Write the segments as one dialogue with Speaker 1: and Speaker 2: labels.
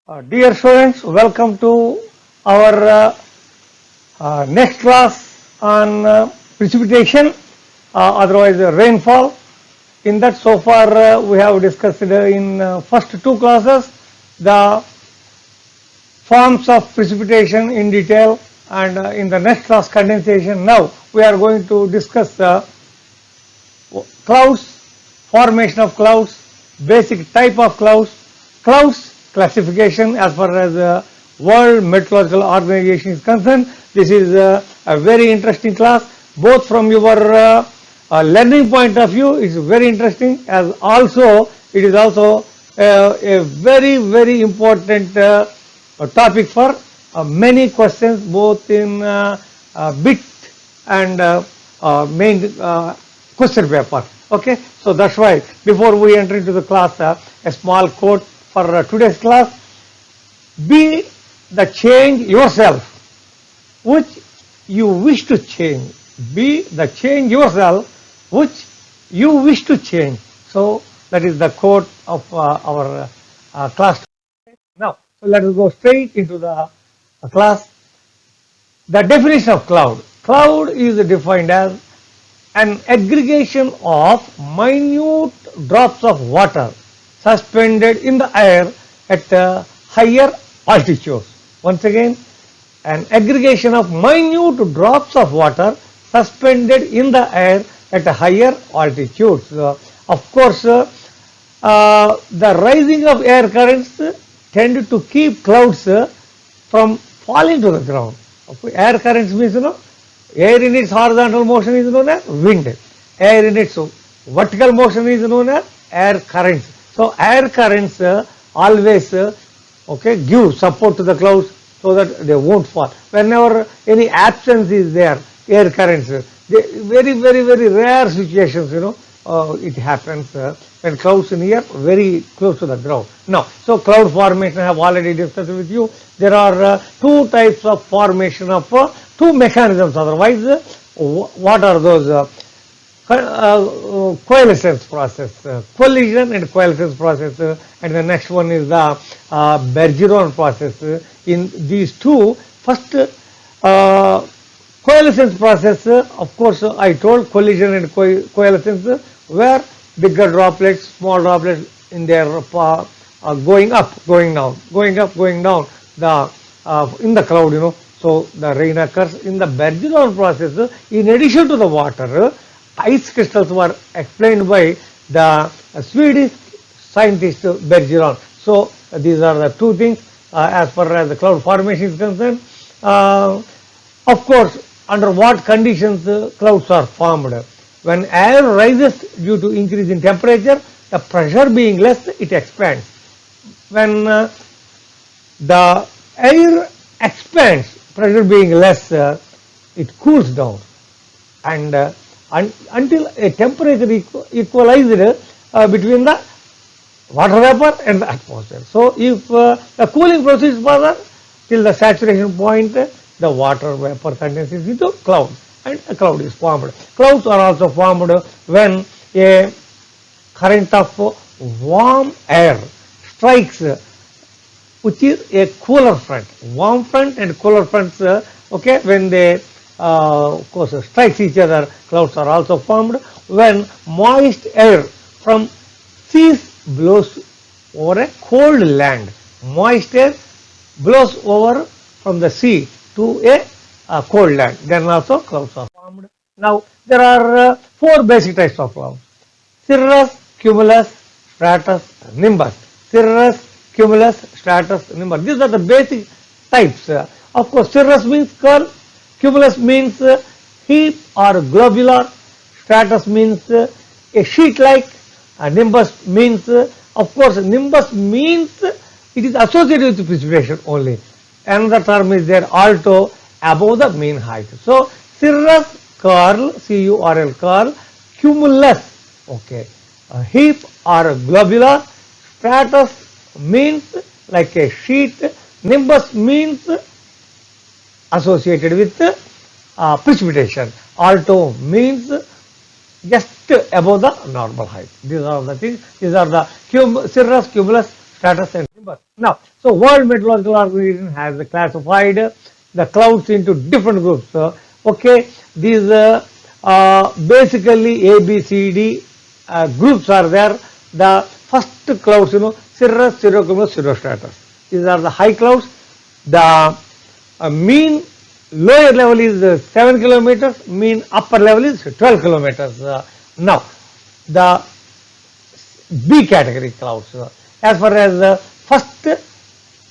Speaker 1: Dear students, welcome to our next class on precipitation, otherwise rainfall. In that, so far we have discussed in first two classes the forms of precipitation in detail, and in the next class condensation. Now we are going to discuss the clouds, formation of clouds, basic type of clouds, clouds classification as far as the World Meteorological Organization is concerned. This is a very interesting class, both from your learning point of view. It's very interesting, as also it is also a very important topic for many questions, both in bit and main question paper. Okay, so that's why before we enter into the class, a small quote for today's class: be the change yourself which you wish to change. Be the change yourself which you wish to change. So that is the quote of our class. Now, so let us go straight into the class. The definition of cloud. Cloud is defined as an aggregation of minute drops of water suspended in the air at higher altitudes. Once again, an aggregation of minute drops of water suspended in the air at higher altitudes. Of course, the rising of air currents tend to keep clouds from falling to the ground. Air currents means, air in its horizontal motion is known as wind. Air in its vertical motion is known as air currents. So air currents always give support to the clouds so that they won't fall. Whenever any absence is there, air currents, very rare situations, it happens when clouds near very close to the ground. Now, so cloud formation I have already discussed with you. There are two types of formation of two mechanisms. Otherwise, what are those? Coalescence process, collision and coalescence process, and the next one is the Bergeron process. In these two, first coalescence process, of course, I told collision and coalescence, where bigger droplets, small droplets in their going up, going down, going up, going down the in the cloud, So the rain occurs. In the Bergeron process, in addition to the water, ice crystals were explained by the Swedish scientist Bergeron. So these are the two things as far as the cloud formation is concerned. Of course, under what conditions clouds are formed? When air rises due to increase in temperature, the pressure being less, it expands. When the air expands, pressure being less, it cools down, and until a temperature equalized between the water vapor and the atmosphere. So if the cooling proceeds further till the saturation point, the water vapor condenses into clouds and a cloud is formed. Clouds are also formed when a current of warm air strikes, which is a cooler front. Warm front and cooler fronts, when they of course strikes each other, clouds are also formed. When moist air from seas blows over a cold land, moist air blows over from the sea to a cold land, then also clouds are formed. Now there are four basic types of clouds: cirrus, cumulus, stratus, nimbus. Cirrus, cumulus, stratus, nimbus. These are the basic types. Of course, cirrus means curl, cumulus means heap or globular, stratus means a sheet-like, nimbus means, of course, nimbus means it is associated with precipitation only. Another term is there, alto, above the mean height. So cirrus, curl, C-U-R-L, curl, cumulus, heap or globular, stratus means like a sheet, nimbus means associated with precipitation, alto means just above the normal height. These are the things. These are the cirrus, cumulus, stratus, and Now, so World Meteorological Organization has classified the clouds into different groups. Okay, these basically A, B, C, D groups are there. The first clouds, cirrus, cirrocumulus, cirrostratus. These are the high clouds. The mean lower level is 7 kilometers, mean upper level is 12 kilometers. Now, the B category clouds. As far as the first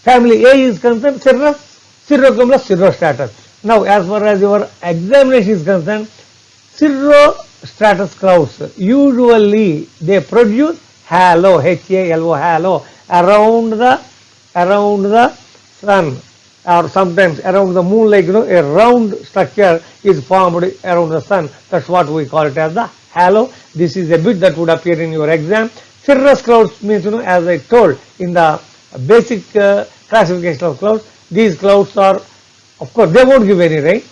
Speaker 1: family A is concerned, cirrus, cirrocumulus, cirrostratus. Now, as far as your examination is concerned, cirrostratus clouds usually they produce halo, HALO, halo around the sun, or sometimes around the moon, like a round structure is formed around the sun. That's what we call it as the halo. This is a bit that would appear in your exam. Cirrus clouds means, as I told in the basic classification of clouds, these clouds are, of course, they won't give any rain.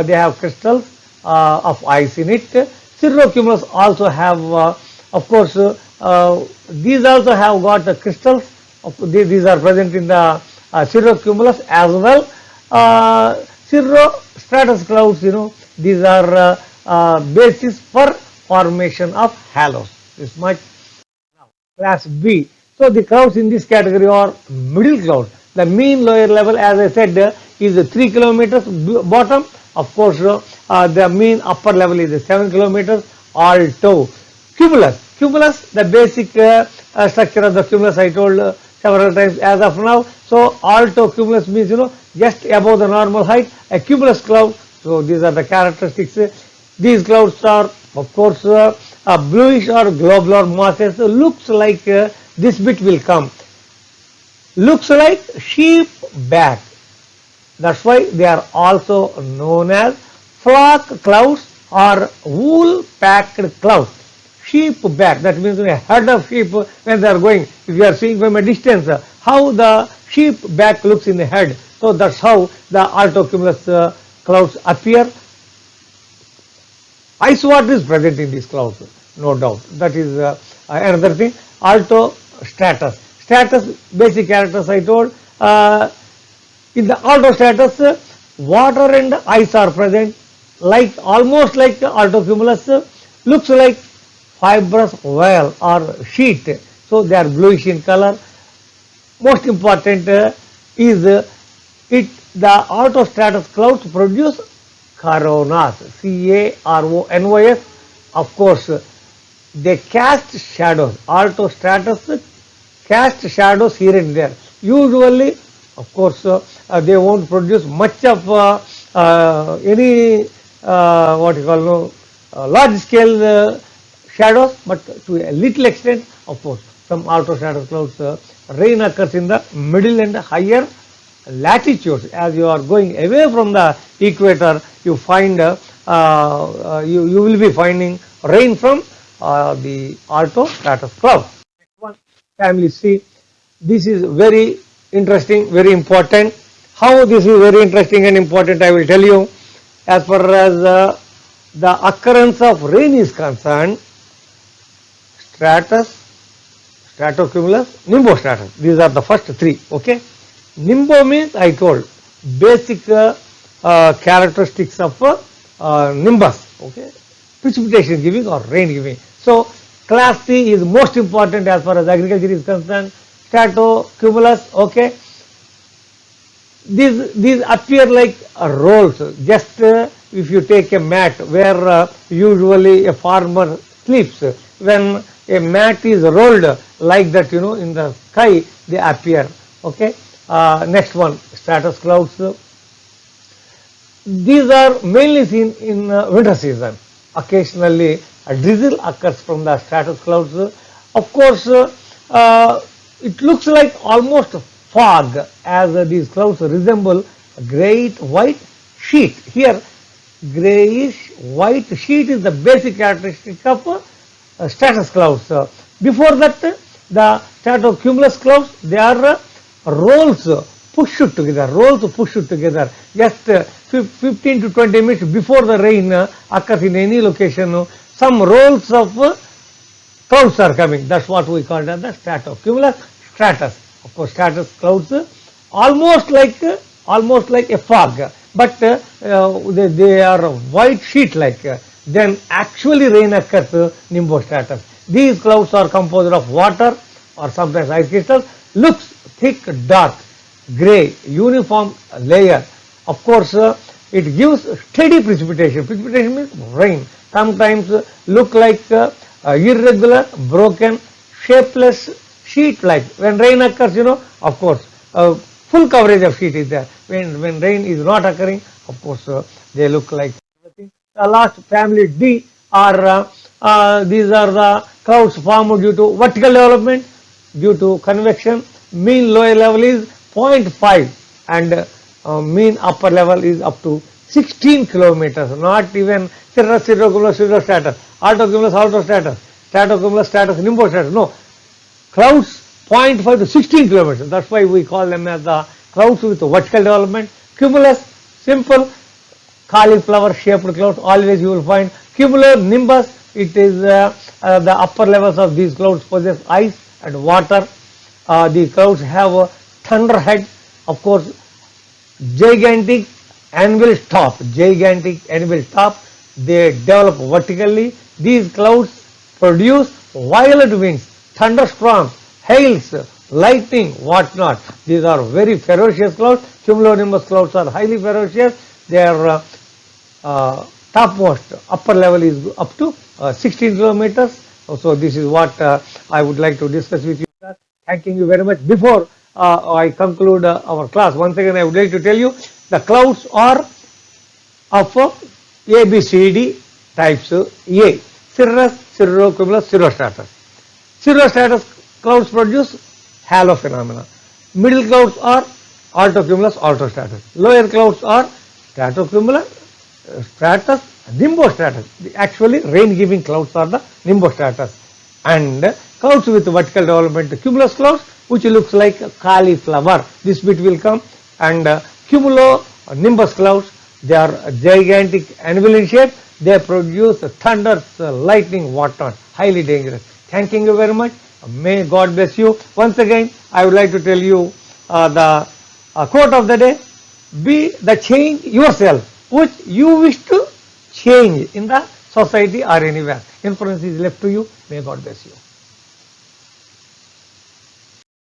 Speaker 1: They have crystals of ice in it. Cirrocumulus also have, of course, these also have got the crystals. These are present in the cirrocumulus as well. Cirrostratus clouds, these are basis for formation of halos. This much. Class B. So the clouds in this category are middle clouds. The mean lower level, as I said, is 3 kilometers bottom. Of course, the mean upper level is 7 kilometers. Alto. Cumulus, the basic structure of the cumulus I told several times as of now. So alto cumulus means, just above the normal height, a cumulus cloud. So these are the characteristics. These clouds are, of course, bluish or globular masses. Looks like this bit will come. Looks like sheep back. That's why they are also known as flock clouds or wool packed clouds. Sheep back, that means a herd of sheep when they are going. If you are seeing from a distance how the sheep back looks in the head. So that's how the altocumulus clouds appear. Ice water is present in these clouds, no doubt. That is another thing. Altostratus. Stratus, basic characters I told. In the altostratus, water and ice are present, like almost like altocumulus. Looks like fibrous whale or sheet. So they are bluish in color. Most important is the altostratus clouds produce coronas, CARONYS. Of course, they cast shadows. Altostratus cast shadows here and there. Usually, of course, they won't produce much of any what you call large scale shadows, but to a little extent, of course, some altostratus clouds rain occurs in the middle and higher latitudes. As you are going away from the equator, you find you will be finding rain from the altostratus cloud. Next one, family C. This is very interesting, very important. How this is very interesting and important, I will tell you. As far as the occurrence of rain is concerned, stratus, stratocumulus, nimbostratus. These are the first three. Okay. Nimbo means I told basic characteristics of nimbus. Okay. Precipitation giving or rain giving. So class C is most important as far as agriculture is concerned. Stratocumulus. Okay. These appear like rolls. Just if you take a mat where usually a farmer sleeps, when a mat is rolled like that, in the sky, they appear. Okay. Next one, stratus clouds. These are mainly seen in winter season. Occasionally, a drizzle occurs from the stratus clouds. Of course, it looks like almost fog, as these clouds resemble a great white sheet. Here, grayish white sheet is the basic characteristic of stratus clouds. Before that, the stratocumulus clouds, they are rolls pushed together. Just 15 to 20 minutes before the rain occurs in any location, some rolls of clouds are coming. That's what we call as the stratocumulus stratus. of course stratus clouds, almost like a fog, but they are a white sheet like. Then actually rain occurs, nimbostratus. These clouds are composed of water or sometimes ice crystals, looks thick, dark, grey, uniform layer. Of course, it gives steady precipitation. Precipitation means rain. Sometimes look like irregular, broken, shapeless sheet like. When rain occurs, of course, full coverage of sheet is there. When rain is not occurring, of course, they look like everything. The last family D are these are the clouds formed due to vertical development, due to convection. Mean lower level is 0.5 and mean upper level is up to 16 kilometers. Not even cirrus, cirrocumulus, cirrostratus, altocumulus, altostratus, stratocumulus, stratus, nimbostratus. No, clouds 0.5 to 16 kilometers. That's why we call them as the clouds with vertical development. Cumulus, simple cauliflower shaped clouds. Always you will find cumulonimbus. It is the upper levels of these clouds possess ice and water. The clouds have a thunderhead, of course, gigantic anvil top. They develop vertically. These clouds produce violent winds, thunderstorms, hails, lightning, whatnot. These are very ferocious clouds. Cumulonimbus clouds are highly ferocious. Their topmost upper level is up to 16 kilometers. So this is what I would like to discuss with you. Thanking you very much. Before I conclude our class, once again I would like to tell you the clouds are of A, B, C, D types. A, cirrus, cirrocumulus, cirrostratus. Cirrostratus clouds produce halo phenomena. Middle clouds are altocumulus, altostratus. Lower clouds are stratocumulus, stratus, nimbostratus. Actually rain giving clouds are the nimbostratus. And clouds with vertical development, cumulus clouds, which looks like a cauliflower. This bit will come. And cumulonimbus clouds, they are gigantic anvil in shape. They produce thunders, lightning, whatnot. Highly dangerous. Thanking you very much. May God bless you. Once again, I would like to tell you the quote of the day. Be the change yourself which you wish to change in the society or anywhere. Inference is left to you. May God bless you.